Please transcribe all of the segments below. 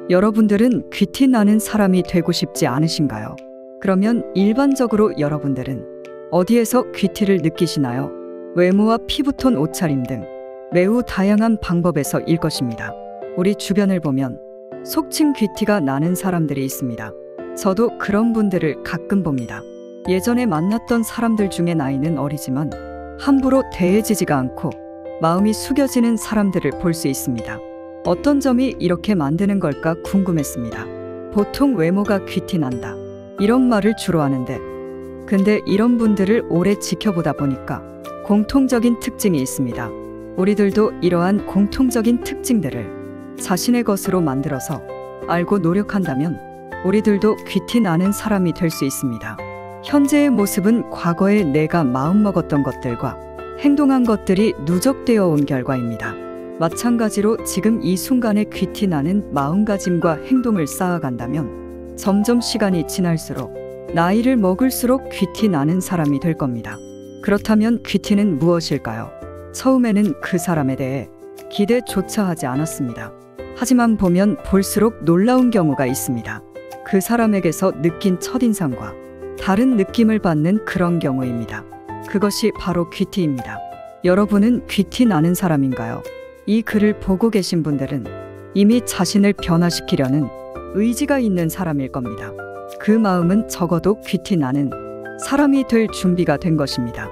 여러분들은 귀티 나는 사람이 되고 싶지 않으신가요? 그러면 일반적으로 여러분들은 어디에서 귀티를 느끼시나요? 외모와 피부톤, 옷차림 등 매우 다양한 방법에서일 것입니다. 우리 주변을 보면 속칭 귀티가 나는 사람들이 있습니다. 저도 그런 분들을 가끔 봅니다. 예전에 만났던 사람들 중에 나이는 어리지만 함부로 대해지지가 않고 마음이 숙여지는 사람들을 볼 수 있습니다. 어떤 점이 이렇게 만드는 걸까 궁금했습니다. 보통 외모가 귀티 난다, 이런 말을 주로 하는데, 근데 이런 분들을 오래 지켜보다 보니까 공통적인 특징이 있습니다. 우리들도 이러한 공통적인 특징들을 자신의 것으로 만들어서 알고 노력한다면 우리들도 귀티 나는 사람이 될 수 있습니다. 현재의 모습은 과거에 내가 마음먹었던 것들과 행동한 것들이 누적되어 온 결과입니다. 마찬가지로 지금 이 순간에 귀티 나는 마음가짐과 행동을 쌓아간다면 점점 시간이 지날수록, 나이를 먹을수록 귀티 나는 사람이 될 겁니다. 그렇다면 귀티는 무엇일까요? 처음에는 그 사람에 대해 기대조차 하지 않았습니다. 하지만 보면 볼수록 놀라운 경우가 있습니다. 그 사람에게서 느낀 첫인상과 다른 느낌을 받는 그런 경우입니다. 그것이 바로 귀티입니다. 여러분은 귀티 나는 사람인가요? 이 글을 보고 계신 분들은 이미 자신을 변화시키려는 의지가 있는 사람일 겁니다. 그 마음은 적어도 귀티 나는 사람이 될 준비가 된 것입니다.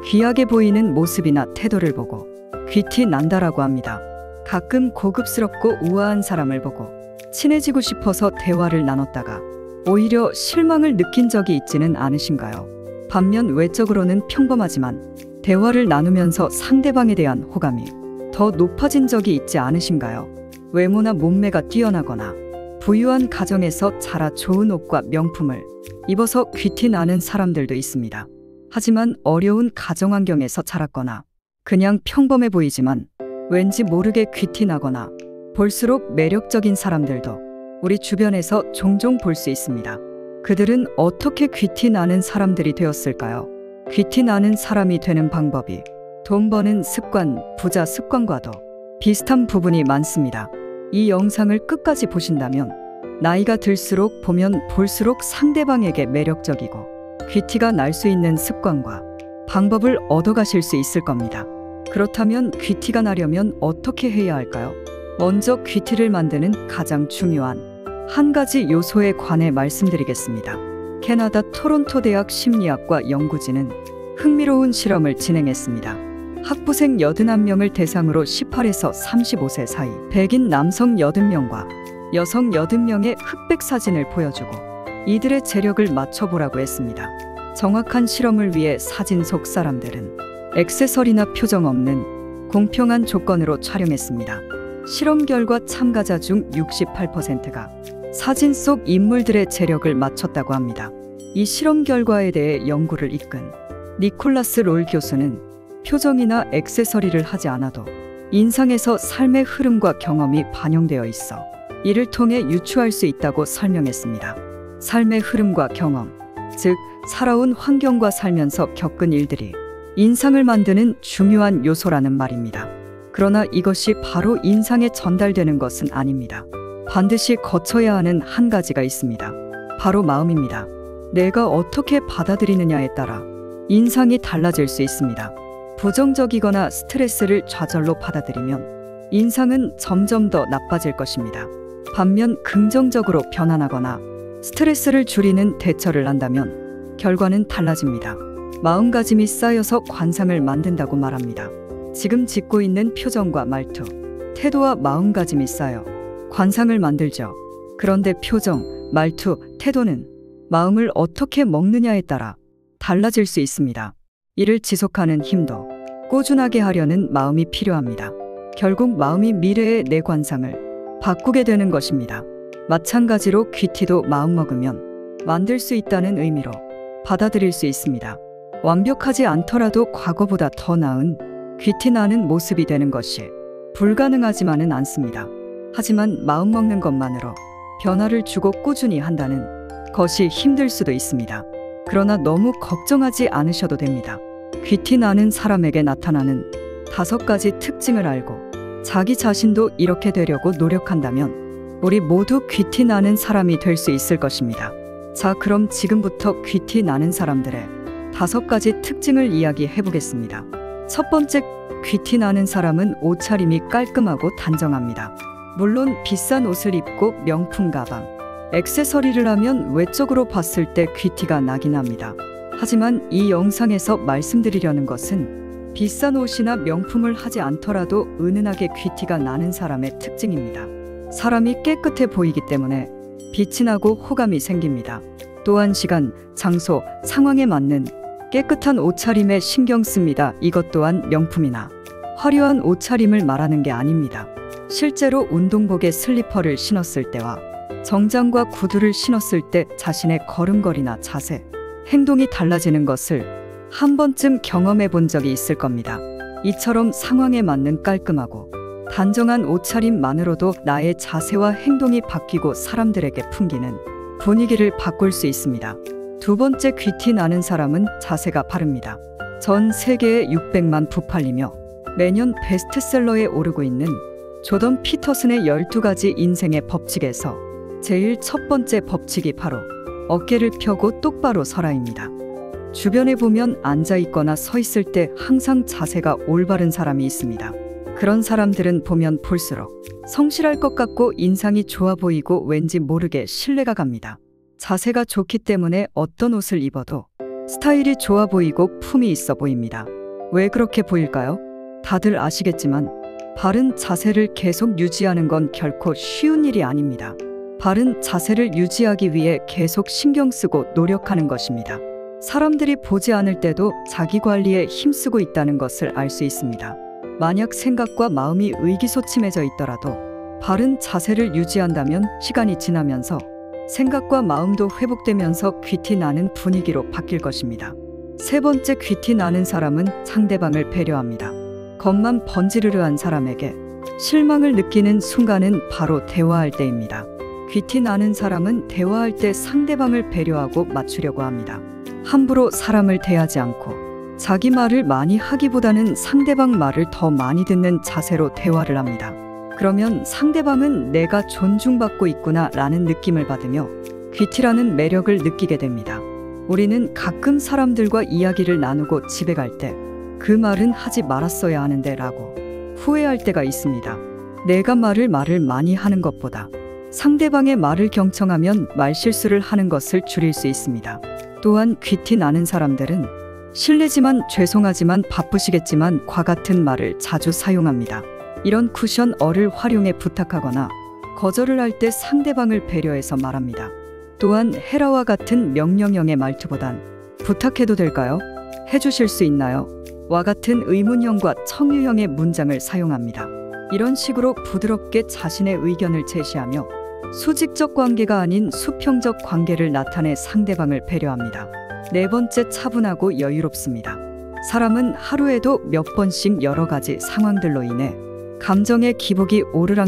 귀하게 보이는 모습이나 태도를 보고 귀티 난다라고 합니다. 가끔 고급스럽고 우아한 사람을 보고 친해지고 싶어서 대화를 나눴다가 오히려 실망을 느낀 적이 있지는 않으신가요? 반면 외적으로는 평범하지만 대화를 나누면서 상대방에 대한 호감이 더 높아진 적이 있지 않으신가요? 외모나 몸매가 뛰어나거나 부유한 가정에서 자라 좋은 옷과 명품을 입어서 귀티 나는 사람들도 있습니다. 하지만 어려운 가정 환경에서 자랐거나 그냥 평범해 보이지만 왠지 모르게 귀티 나거나 볼수록 매력적인 사람들도 우리 주변에서 종종 볼 수 있습니다. 그들은 어떻게 귀티 나는 사람들이 되었을까요? 귀티 나는 사람이 되는 방법이 돈 버는 습관, 부자 습관과도 비슷한 부분이 많습니다. 이 영상을 끝까지 보신다면 나이가 들수록 보면 볼수록 상대방에게 매력적이고 귀티가 날 수 있는 습관과 방법을 얻어가실 수 있을 겁니다. 그렇다면 귀티가 나려면 어떻게 해야 할까요? 먼저 귀티를 만드는 가장 중요한 한 가지 요소에 관해 말씀드리겠습니다. 캐나다 토론토 대학 심리학과 연구진은 흥미로운 실험을 진행했습니다. 학부생 81명을 대상으로 18에서 35세 사이 백인 남성 80명과 여성 80명의 흑백 사진을 보여주고 이들의 재력을 맞춰보라고 했습니다. 정확한 실험을 위해 사진 속 사람들은 액세서리나 표정 없는 공평한 조건으로 촬영했습니다. 실험 결과 참가자 중 68%가 사진 속 인물들의 재력을 맞췄다고 합니다. 이 실험 결과에 대해 연구를 이끈 니콜라스 롤 교수는 표정이나 액세서리를 하지 않아도 인상에서 삶의 흐름과 경험이 반영되어 있어 이를 통해 유추할 수 있다고 설명했습니다. 삶의 흐름과 경험, 즉 살아온 환경과 살면서 겪은 일들이 인상을 만드는 중요한 요소라는 말입니다. 그러나 이것이 바로 인상에 전달되는 것은 아닙니다. 반드시 거쳐야 하는 한 가지가 있습니다. 바로 마음입니다. 내가 어떻게 받아들이느냐에 따라 인상이 달라질 수 있습니다. 부정적이거나 스트레스를 좌절로 받아들이면 인상은 점점 더 나빠질 것입니다. 반면 긍정적으로 변환하거나 스트레스를 줄이는 대처를 한다면 결과는 달라집니다. 마음가짐이 쌓여서 관상을 만든다고 말합니다. 지금 짓고 있는 표정과 말투, 태도와 마음가짐이 쌓여 관상을 만들죠. 그런데 표정, 말투, 태도는 마음을 어떻게 먹느냐에 따라 달라질 수 있습니다. 이를 지속하는 힘도 꾸준하게 하려는 마음이 필요합니다. 결국 마음이 미래의 내 관상을 바꾸게 되는 것입니다. 마찬가지로 귀티도 마음먹으면 만들 수 있다는 의미로 받아들일 수 있습니다. 완벽하지 않더라도 과거보다 더 나은 귀티 나는 모습이 되는 것이 불가능하지만은 않습니다. 하지만 마음먹는 것만으로 변화를 주고 꾸준히 한다는 것이 힘들 수도 있습니다. 그러나 너무 걱정하지 않으셔도 됩니다. 귀티 나는 사람에게 나타나는 5가지 특징을 알고 자기 자신도 이렇게 되려고 노력한다면 우리 모두 귀티 나는 사람이 될 수 있을 것입니다. 자, 그럼 지금부터 귀티 나는 사람들의 5가지 특징을 이야기해 보겠습니다. 첫 번째, 귀티 나는 사람은 옷차림이 깔끔하고 단정합니다. 물론 비싼 옷을 입고 명품 가방, 액세서리를 하면 외적으로 봤을 때 귀티가 나긴 합니다. 하지만 이 영상에서 말씀드리려는 것은 비싼 옷이나 명품을 하지 않더라도 은은하게 귀티가 나는 사람의 특징입니다. 사람이 깨끗해 보이기 때문에 빛이 나고 호감이 생깁니다. 또한 시간, 장소, 상황에 맞는 깨끗한 옷차림에 신경 씁니다. 이것 또한 명품이나 화려한 옷차림을 말하는 게 아닙니다. 실제로 운동복에 슬리퍼를 신었을 때와 정장과 구두를 신었을 때 자신의 걸음걸이나 자세, 행동이 달라지는 것을 한 번쯤 경험해 본 적이 있을 겁니다. 이처럼 상황에 맞는 깔끔하고 단정한 옷차림만으로도 나의 자세와 행동이 바뀌고 사람들에게 풍기는 분위기를 바꿀 수 있습니다. 두 번째, 귀티 나는 사람은 자세가 바릅니다. 전 세계에 600만 부팔리며 매년 베스트셀러에 오르고 있는 조던 피터슨의 12가지 인생의 법칙에서 제일 첫 번째 법칙이 바로 어깨를 펴고 똑바로 서라입니다. 주변에 보면 앉아있거나 서 있을 때 항상 자세가 올바른 사람이 있습니다. 그런 사람들은 보면 볼수록 성실할 것 같고 인상이 좋아 보이고 왠지 모르게 신뢰가 갑니다. 자세가 좋기 때문에 어떤 옷을 입어도 스타일이 좋아 보이고 품이 있어 보입니다. 왜 그렇게 보일까요? 다들 아시겠지만 바른 자세를 계속 유지하는 건 결코 쉬운 일이 아닙니다. 바른 자세를 유지하기 위해 계속 신경 쓰고 노력하는 것입니다. 사람들이 보지 않을 때도 자기 관리에 힘쓰고 있다는 것을 알 수 있습니다. 만약 생각과 마음이 의기소침해져 있더라도 바른 자세를 유지한다면 시간이 지나면서 생각과 마음도 회복되면서 귀티 나는 분위기로 바뀔 것입니다. 세 번째, 귀티 나는 사람은 상대방을 배려합니다. 겉만 번지르르한 사람에게 실망을 느끼는 순간은 바로 대화할 때입니다. 귀티 나는 사람은 대화할 때 상대방을 배려하고 맞추려고 합니다. 함부로 사람을 대하지 않고 자기 말을 많이 하기보다는 상대방 말을 더 많이 듣는 자세로 대화를 합니다. 그러면 상대방은 내가 존중받고 있구나 라는 느낌을 받으며 귀티라는 매력을 느끼게 됩니다. 우리는 가끔 사람들과 이야기를 나누고 집에 갈 때 그 말은 하지 말았어야 하는데 라고 후회할 때가 있습니다. 내가 말을 많이 하는 것보다 상대방의 말을 경청하면 말실수를 하는 것을 줄일 수 있습니다. 또한 귀티 나는 사람들은 실례지만 죄송하지만 바쁘시겠지만 과 같은 말을 자주 사용합니다. 이런 쿠션어를 활용해 부탁하거나 거절을 할 때 상대방을 배려해서 말합니다. 또한 해라와 같은 명령형의 말투보단 부탁해도 될까요? 해주실 수 있나요? 와 같은 의문형과 청유형의 문장을 사용합니다. 이런 식으로 부드럽게 자신의 의견을 제시하며 수직적 관계가 아닌 수평적 관계를 나타내 상대방을 배려합니다. 네 번째, 차분하고 여유롭습니다. 사람은 하루에도 몇 번씩 여러 가지 상황들로 인해 감정의 기복이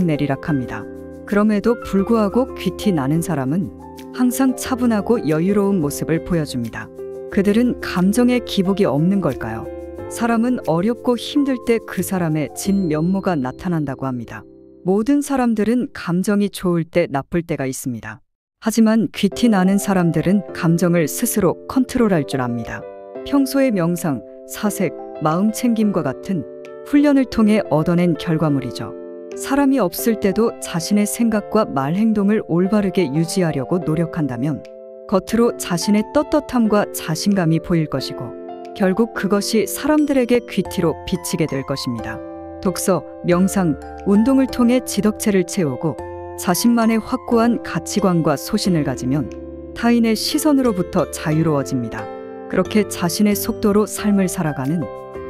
오르락내리락합니다. 그럼에도 불구하고 귀티 나는 사람은 항상 차분하고 여유로운 모습을 보여줍니다. 그들은 감정의 기복이 없는 걸까요? 사람은 어렵고 힘들 때 그 사람의 진 면모가 나타난다고 합니다. 모든 사람들은 감정이 좋을 때 나쁠 때가 있습니다. 하지만 귀티 나는 사람들은 감정을 스스로 컨트롤할 줄 압니다. 평소의 명상, 사색, 마음 챙김과 같은 훈련을 통해 얻어낸 결과물이죠. 사람이 없을 때도 자신의 생각과 말 행동을 올바르게 유지하려고 노력한다면 겉으로 자신의 떳떳함과 자신감이 보일 것이고 결국 그것이 사람들에게 귀티로 비치게 될 것입니다. 독서, 명상, 운동을 통해 지덕체를 채우고 자신만의 확고한 가치관과 소신을 가지면 타인의 시선으로부터 자유로워집니다. 그렇게 자신의 속도로 삶을 살아가는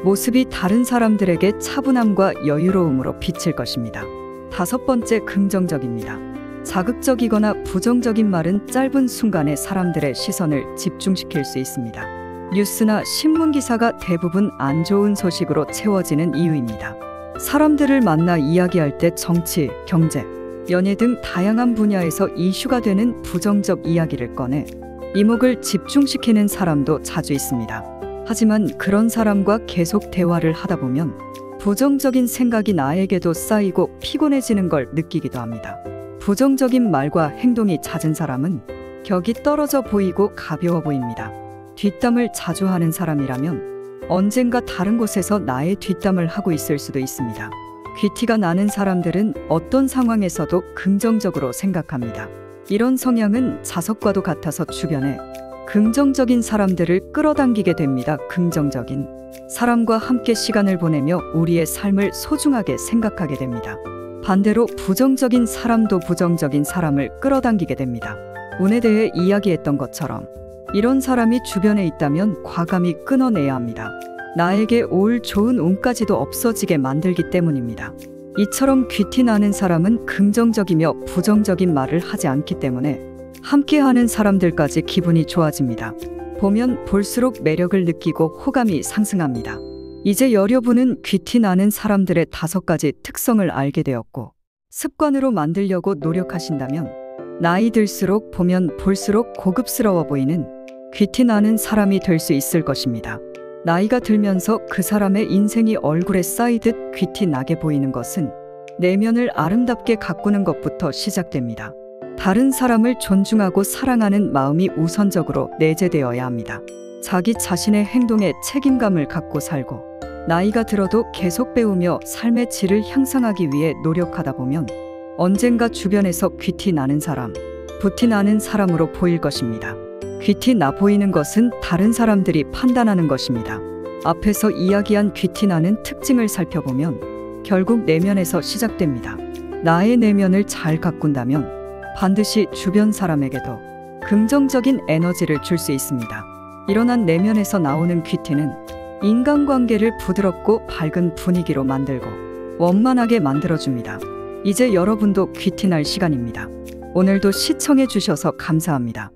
모습이 다른 사람들에게 차분함과 여유로움으로 비칠 것입니다. 다섯 번째, 긍정적입니다. 자극적이거나 부정적인 말은 짧은 순간에 사람들의 시선을 집중시킬 수 있습니다. 뉴스나 신문 기사가 대부분 안 좋은 소식으로 채워지는 이유입니다. 사람들을 만나 이야기할 때 정치, 경제, 연예 등 다양한 분야에서 이슈가 되는 부정적 이야기를 꺼내 이목을 집중시키는 사람도 자주 있습니다. 하지만 그런 사람과 계속 대화를 하다 보면 부정적인 생각이 나에게도 쌓이고 피곤해지는 걸 느끼기도 합니다. 부정적인 말과 행동이 잦은 사람은 격이 떨어져 보이고 가벼워 보입니다. 뒷담을 자주 하는 사람이라면 언젠가 다른 곳에서 나의 뒷담을 하고 있을 수도 있습니다. 귀티가 나는 사람들은 어떤 상황에서도 긍정적으로 생각합니다. 이런 성향은 자석과도 같아서 주변에 긍정적인 사람들을 끌어당기게 됩니다. 긍정적인 사람과 함께 시간을 보내며 우리의 삶을 소중하게 생각하게 됩니다. 반대로 부정적인 사람도 부정적인 사람을 끌어당기게 됩니다. 운에 대해 이야기했던 것처럼 이런 사람이 주변에 있다면 과감히 끊어내야 합니다. 나에게 올 좋은 운까지도 없어지게 만들기 때문입니다. 이처럼 귀티 나는 사람은 긍정적이며 부정적인 말을 하지 않기 때문에 함께하는 사람들까지 기분이 좋아집니다. 보면 볼수록 매력을 느끼고 호감이 상승합니다. 이제 여러분은 귀티 나는 사람들의 5가지 특성을 알게 되었고 습관으로 만들려고 노력하신다면 나이 들수록 보면 볼수록 고급스러워 보이는 귀티 나는 사람이 될 수 있을 것입니다. 나이가 들면서 그 사람의 인생이 얼굴에 쌓이듯 귀티 나게 보이는 것은 내면을 아름답게 가꾸는 것부터 시작됩니다. 다른 사람을 존중하고 사랑하는 마음이 우선적으로 내재되어야 합니다. 자기 자신의 행동에 책임감을 갖고 살고 나이가 들어도 계속 배우며 삶의 질을 향상하기 위해 노력하다 보면 언젠가 주변에서 귀티 나는 사람, 부티 나는 사람으로 보일 것입니다. 귀티 나 보이는 것은 다른 사람들이 판단하는 것입니다. 앞에서 이야기한 귀티 나는 특징을 살펴보면 결국 내면에서 시작됩니다. 나의 내면을 잘 가꾼다면 반드시 주변 사람에게도 긍정적인 에너지를 줄 수 있습니다. 일어난 내면에서 나오는 귀티는 인간관계를 부드럽고 밝은 분위기로 만들고 원만하게 만들어줍니다. 이제 여러분도 귀티 날 시간입니다. 오늘도 시청해 주셔서 감사합니다.